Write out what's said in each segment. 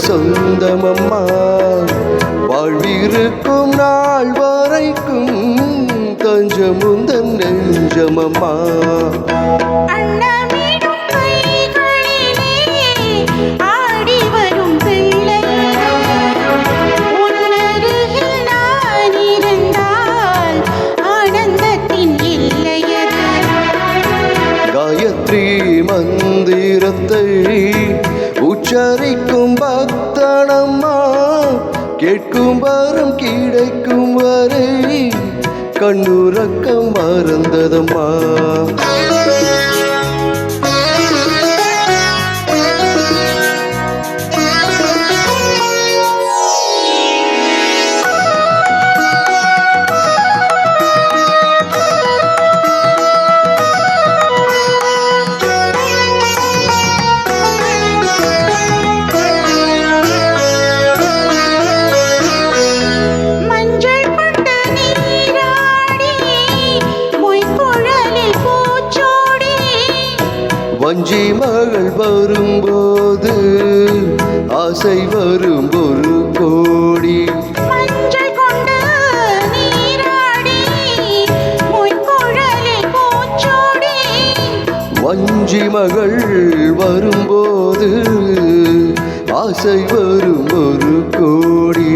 சொந்தமம்மா. வாழ்விருக்கும் நாள் வரைக்கும் தஞ்சமுந்தன் நெஞ்சமம்மா. காயத்ரி மந்திரத்தை உச்சரிக்கும் பக்தனம்மா. கேட்கும் வரம் கிடைக்கும் வரை கண்ணுறக்கம் மறந்ததம்மா. வஞ்சி மகள் வரும்போது ஆசை வரும் ஒரு கோடி. மஞ்சள் கொண்டு நீராடி மொய்க்குழலில் பூச்சோடி. வஞ்சி மகள் வரும்போது ஆசை வரும் ஒரு கோடி.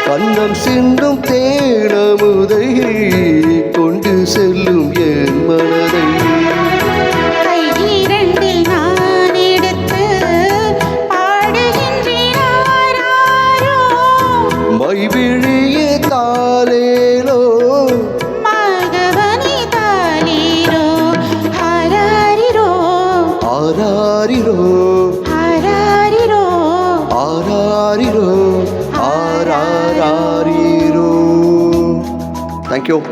கண்ணம் சிந்தும் தேனமுதை கொண்டு செல்லும் என் மனதை. கையிரண்டில் நான் எடுத்து பாடுகின்றேன். மைவிழியே தாலேலோ மகவனி தாலேலோ. ஆராரிரோ ஆராரிரோ ஆராரிரோ ஆராரிரோ ஆராரிரோ. Thank you.